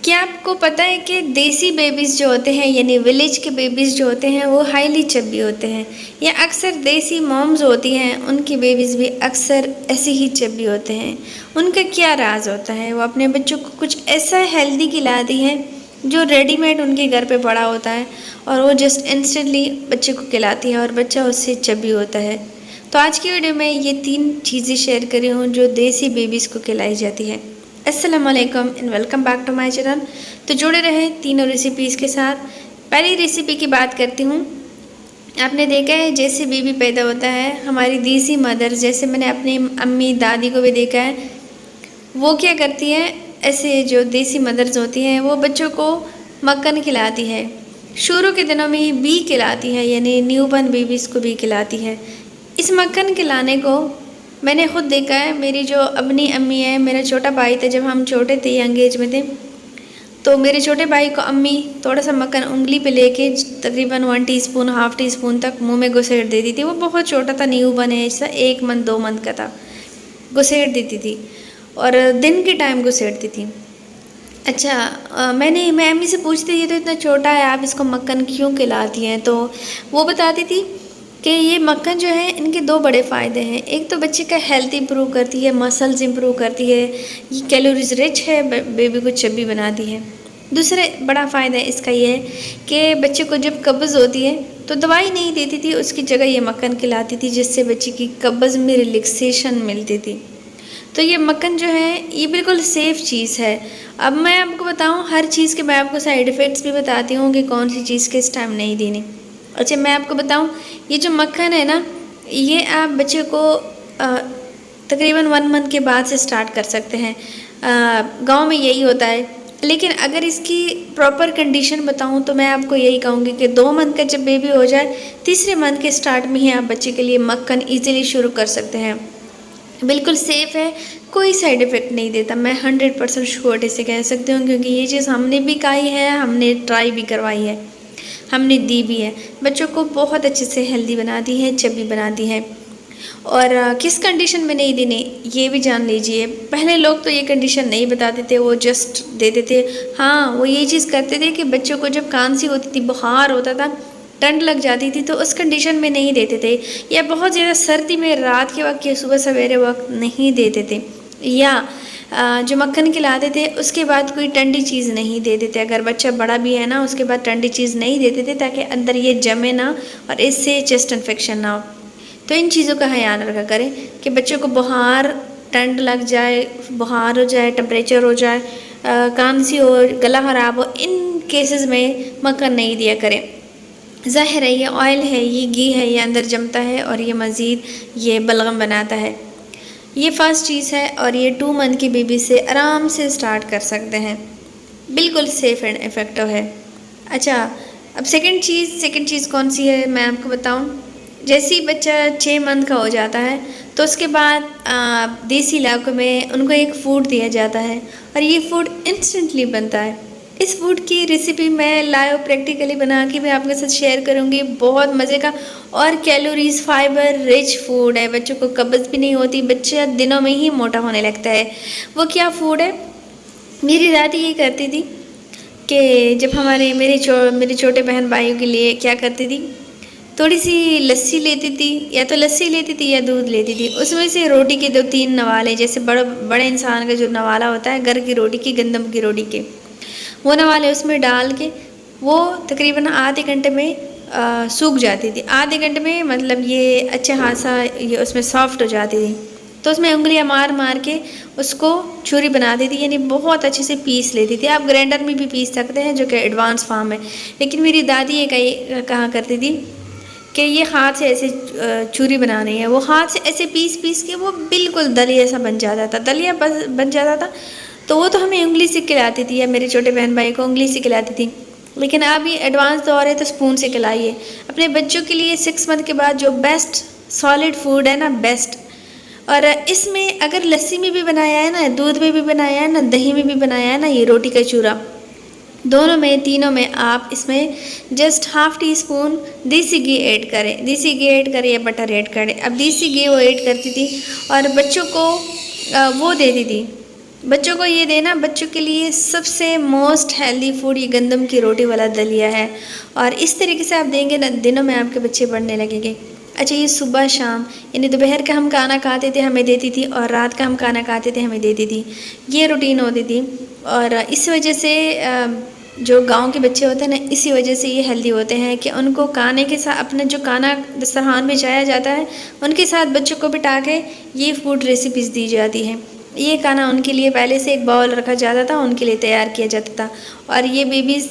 क्या आपको पता है कि देसी बेबीज़ जो होते हैं यानी विलेज के बेबीज़ जो होते हैं वो हाईली चब्बी होते हैं, या अक्सर देसी मॉम्स होती हैं उनकी बेबीज़ भी अक्सर ऐसे ही चब्बी होते हैं। उनका क्या राज होता है? वो अपने बच्चों को कुछ ऐसा हेल्दी खिलाती हैं जो रेडीमेड उनके घर पे पड़ा होता है और वो जस्ट इंस्टेंटली बच्चे को खिलाती है और बच्चा उससे चब्बी होता है। तो आज की वीडियो में ये 3 चीज़ें शेयर करी हूँ जो देसी बेबीज़ को खिलाई जाती है। अस्सलामुअलैकुम and welcome back to my channel. तो जुड़े रहे तीनों रेसिपीज़ के साथ। पहली रेसिपी की बात करती हूँ। आपने देखा है जैसे बेबी पैदा होता है, हमारी देसी मदर, जैसे मैंने अपनी अम्मी दादी को भी देखा है, वो क्या करती है, ऐसे जो देसी मदर्स होती हैं वो बच्चों को मक्खन खिलाती है। शुरू के दिनों में ही भी खिलाती है, यानी न्यूबॉर्न बेबीज़ को भी खिलाती है। इस मक्खन खिलाने को मैंने खुद देखा है। मेरी जो अपनी अम्मी है, मेरा छोटा भाई था, जब हम छोटे थे, यंग एज में थे, तो मेरे छोटे भाई को अम्मी थोड़ा सा मक्खन उंगली पे लेके तकरीबन 1 टीस्पून, हाफ टी स्पून तक मुंह में घुसेड़ देती थी। वो बहुत छोटा था, न्यूबॉर्न एज था, 1 मंथ 2 मंथ का था। घुसेड़ देती थी और दिन के टाइम घुसेड़ती थी। अच्छा, मैं अम्मी से पूछती, ये तो इतना छोटा है, आप इसको मक्खन क्यों खिलाती हैं? तो वो बताती थी कि ये मक्खन जो है, इनके 2 बड़े फ़ायदे हैं। एक तो बच्चे का हेल्थ इंप्रूव करती है, मसल्स इंप्रूव करती है, ये कैलोरीज रिच है, बेबी को चब्बी बनाती है। दूसरा बड़ा फ़ायदा इसका ये है कि बच्चे को जब कब्ज़ होती है तो दवाई नहीं देती थी, उसकी जगह ये मक्खन खिलाती थी, जिससे बच्चे की कब्ज़ में रिलैक्सेशन मिलती थी। तो ये मक्खन जो है ये बिल्कुल सेफ़ चीज़ है। अब मैं आपको बताऊँ, हर चीज़ के मैं आपको साइड इफ़ेक्ट्स भी बताती हूँ कि कौन सी चीज़ किस टाइम नहीं देनी। अच्छा, मैं आपको बताऊँ, ये जो मक्खन है ना, ये आप बच्चे को तकरीबन 1 मंथ के बाद से स्टार्ट कर सकते हैं। गांव में यही होता है। लेकिन अगर इसकी प्रॉपर कंडीशन बताऊं तो मैं आपको यही कहूँगी कि 2 मंथ का जब बेबी हो जाए, तीसरे मंथ के स्टार्ट में ही आप बच्चे के लिए मक्खन ईजिली शुरू कर सकते हैं। बिल्कुल सेफ़ है, कोई साइड इफ़ेक्ट नहीं देता। मैं 100% श्योरिटी से कह सकती हूँ, क्योंकि ये चीज़ हमने भी खाई है, हमने ट्राई भी करवाई है, हमने दी भी है। बच्चों को बहुत अच्छे से हेल्दी बनाती है, चब्बी बनाती है। और किस कंडीशन में नहीं देनी ये भी जान लीजिए। पहले लोग तो ये कंडीशन नहीं बताते थे, वो जस्ट देते थे। हाँ, वो ये चीज़ करते थे कि बच्चों को जब खांसी होती थी, बुखार होता था, ठंड लग जाती थी, तो उस कंडीशन में नहीं देते थे, या बहुत ज़्यादा सर्दी में रात के वक्त या सुबह सवेरे वक्त नहीं देते थे, या जो मक्खन खिलाते थे उसके बाद कोई ठंडी चीज़ नहीं देते थे। अगर बच्चा बड़ा भी है ना, उसके बाद ठंडी चीज़ नहीं देते थे, ताकि अंदर ये जमे ना और इससे चेस्ट इन्फेक्शन ना हो। तो इन चीज़ों का ध्यान रखा करें कि बच्चों को बुखार, ठंड लग जाए, बुखार हो जाए, टेम्परेचर हो जाए, खांसी हो, गला ख़राब हो, इन केसेस में मक्खन नहीं दिया करें। ज़ाहिर है ये ऑयल है, ये घी है, ये अंदर जमता है और ये मज़ीद ये बलगम बनाता है। ये फर्स्ट चीज़ है, और ये 2 मंथ की बेबी से आराम से स्टार्ट कर सकते हैं। बिल्कुल सेफ़ एंड इफ़ेक्टिव है। अच्छा, अब सेकंड चीज़ कौन सी है मैं आपको बताऊं। जैसे ही बच्चा 6 मंथ का हो जाता है तो उसके बाद देसी इलाकों में उनको एक फ़ूड दिया जाता है, और ये फ़ूड इंस्टेंटली बनता है। इस फूड की रेसिपी मैं लाइव प्रैक्टिकली बना के मैं आपके साथ शेयर करूँगी। बहुत मज़े का और कैलोरीज फाइबर रिच फूड है। बच्चों को कब्ज़ भी नहीं होती, बच्चा दिनों में ही मोटा होने लगता है। वो क्या फूड है? मेरी दादी ये करती थी कि जब मेरे छोटे बहन भाइयों के लिए क्या करती थी, थोड़ी सी लस्सी लेती थी, या तो लस्सी लेती थी या दूध लेती थी। उसमें से रोटी के 2-3 नवाले, जैसे बड़े इंसान का जो नवाला होता है घर की रोटी की, गंदम की रोटी के, वो नवाले उसमें डाल के वो तकरीबन आधे घंटे में सूख जाती थी। आधे घंटे में मतलब ये अच्छा खासा ये उसमें सॉफ्ट हो जाती थी। तो उसमें उंगलियां मार मार के उसको छुरी बनाती थी, यानी बहुत अच्छे से पीस लेती थी। आप ग्राइंडर में भी पीस सकते हैं, जो कि एडवांस फॉर्म है। लेकिन मेरी दादी ये कहा करती थी कि ये हाथ से ऐसे छुरी बनानी है। वो हाथ से ऐसे पीस पीस के वो बिल्कुल दलिया सा बन जाता था, दलिया बन जाता था। तो वो तो हमें उंगली से खिलाती थी, या मेरे छोटे बहन भाई को उंगली से खिलाती थी। लेकिन अब ये एडवांस दौर है तो स्पून से खिलाइए अपने बच्चों के लिए। 6 मंथ के बाद जो बेस्ट सॉलिड फूड है ना, बेस्ट। और इसमें अगर लस्सी में भी बनाया है ना, दूध में भी बनाया है ना, दही में भी बनाया है ना, ये रोटी का चूरा, दोनों में तीनों में आप इसमें जस्ट हाफ टी स्पून देसी घी ऐड करें। देसी घी ऐड करें या बटर ऐड करें। अब देसी घी वो ऐड करती थी और बच्चों को वो देती थी, बच्चों को ये देना बच्चों के लिए सबसे मोस्ट हेल्दी फूड ये गंदम की रोटी वाला दलिया है। और इस तरीके से आप देंगे ना, दिनों में आपके बच्चे बढ़ने लगेंगे। अच्छा, ये सुबह शाम यानी दोपहर का हम खाना खाते थे हमें देती थी, और रात का हम खाना खाते थे हमें देती थी। ये रूटीन होती थी। और इस वजह से जो गांव के बच्चे होते हैं ना, इसी वजह से ये हेल्दी होते हैं कि उनको खाने के साथ अपने जो खाना दस्तरखान में जाया जाता है उनके साथ बच्चों को बिठा के ये फूड रेसिपीज़ दी जाती हैं। ये खाना उनके लिए पहले से एक बाउल रखा जाता था, उनके लिए तैयार किया जाता था। और ये बेबीज़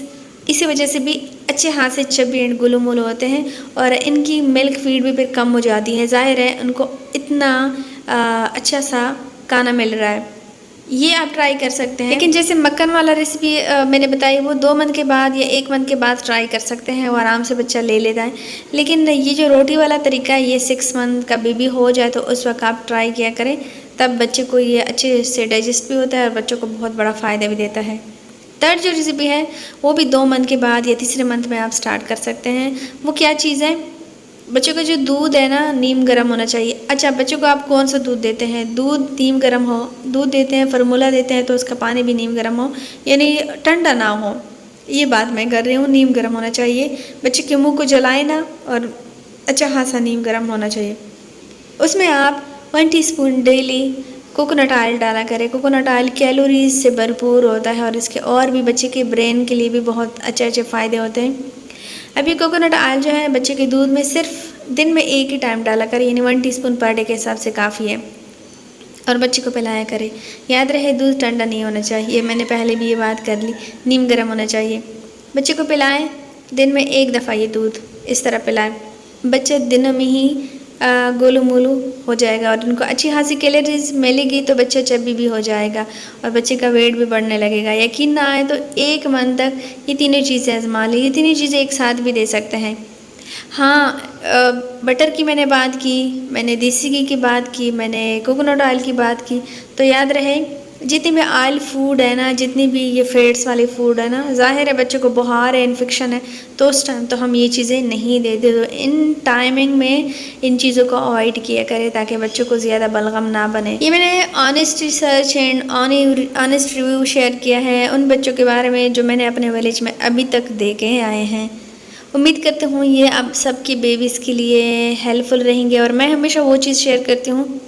इसी वजह से भी अच्छे हाथ से चबी एंड गुलू मुलू होते हैं, और इनकी मिल्क फीड भी फिर कम हो जाती है। ज़ाहिर है उनको इतना अच्छा सा खाना मिल रहा है। ये आप ट्राई कर सकते हैं। लेकिन जैसे मक्खन वाला रेसिपी मैंने बताई, वो 2 मंथ के बाद या 1 मंथ के बाद ट्राई कर सकते हैं, वो आराम से बच्चा ले लेता है। लेकिन ये जो रोटी वाला तरीका है, ये 6 मंथ का बेबी हो जाए तो उस वक्त आप ट्राई किया करें, तब बच्चे को ये अच्छे से डाइजेस्ट भी होता है और बच्चों को बहुत बड़ा फ़ायदा भी देता है। थर्ड जो रेसिपी है वो भी 2 मंथ के बाद या तीसरे मंथ में आप स्टार्ट कर सकते हैं। वो क्या चीज़ है? बच्चों का जो दूध है ना, नीम गर्म होना चाहिए। अच्छा, बच्चों को आप कौन सा दूध देते हैं? दूध नीम गर्म हो। दूध देते हैं, फार्मूला देते हैं, तो उसका पानी भी नीम गर्म हो, यानी ठंडा ना हो। ये बात मैं कर रही हूँ, नीम गर्म होना चाहिए। बच्चे के मुंह को जलाए ना, और अच्छा खासा नीम गर्म होना चाहिए। उसमें आप 1 टीस्पून डेली कोकोनट ऑयल डाला करें। कोकोनट ऑयल कैलोरीज से भरपूर होता है, और इसके और भी बच्चे के ब्रेन के लिए भी बहुत अच्छे अच्छे फ़ायदे होते हैं। अभी कोकोनट ऑयल जो है बच्चे के दूध में सिर्फ दिन में 1 ही टाइम डाला करें, यानी 1 टीस्पून पर डे के हिसाब से काफ़ी है, और बच्चे को पिलाया करें। याद रहे, दूध ठंडा नहीं होना चाहिए, मैंने पहले भी ये बात कर ली। नीम गर्म होना चाहिए। बच्चे को पिलाएं, दिन में 1 दफ़ा ये दूध इस तरह पिलाएं। बच्चे दिनों में ही गोलू मोलू हो जाएगा, और उनको अच्छी खासी कैलोरीज मिलेगी तो बच्चा चबी भी हो जाएगा, और बच्चे का वेट भी बढ़ने लगेगा। यकीन ना आए तो 1 मंथ तक ये तीनों चीज़ें आजमा लें। ये तीनों चीज़ें एक साथ भी दे सकते हैं। हाँ, बटर की मैंने बात की, मैंने देसी घी की बात की, मैंने कोकोनट ऑयल की बात की। तो याद रहे, जितनी भी ऑयल फूड है ना, जितनी भी ये फैट्स वाली फूड है ना, ज़ाहिर है बच्चों को बुखार है, इन्फेक्शन है, तो उस टाइम तो हम ये चीज़ें नहीं देते। तो इन टाइमिंग में इन चीज़ों को अवॉइड किया करें ताकि बच्चों को ज़्यादा बलगम ना बने। ये मैंने honest research and honest review share किया है उन बच्चों के बारे में जो मैंने अपने विलेज में अभी तक देखे आए हैं। उम्मीद करती हूँ ये अब सबकी बेबीज़ के लिए हेल्पफुल रहेंगे, और मैं हमेशा वो चीज़ शेयर करती हूँ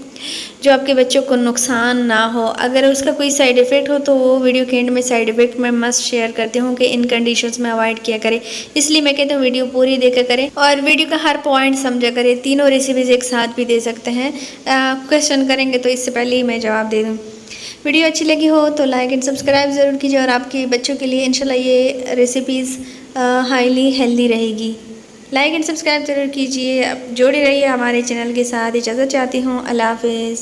जो आपके बच्चों को नुकसान ना हो। अगर उसका कोई साइड इफ़ेक्ट हो तो वो वीडियो के एंड में साइड इफ़ेक्ट मैं मस्ट शेयर करती हूँ कि इन कंडीशंस में अवॉइड किया करें। इसलिए मैं कहती हूँ वीडियो पूरी देखा करें, और वीडियो का हर पॉइंट समझा करें। तीनों रेसिपीज़ एक साथ भी दे सकते हैं। क्वेश्चन करेंगे तो इससे पहले ही मैं जवाब दे दूँ। वीडियो अच्छी लगी हो तो लाइक एंड सब्सक्राइब ज़रूर कीजिए, और आपके बच्चों के लिए इंशाल्लाह ये रेसिपीज़ हाईली हेल्दी रहेगी। लाइक एंड सब्सक्राइब ज़रूर कीजिए। अब जोड़े रहिए हमारे चैनल के साथ। इजाज़त चाहती हूँ। अल्लाह हाफ़िज़।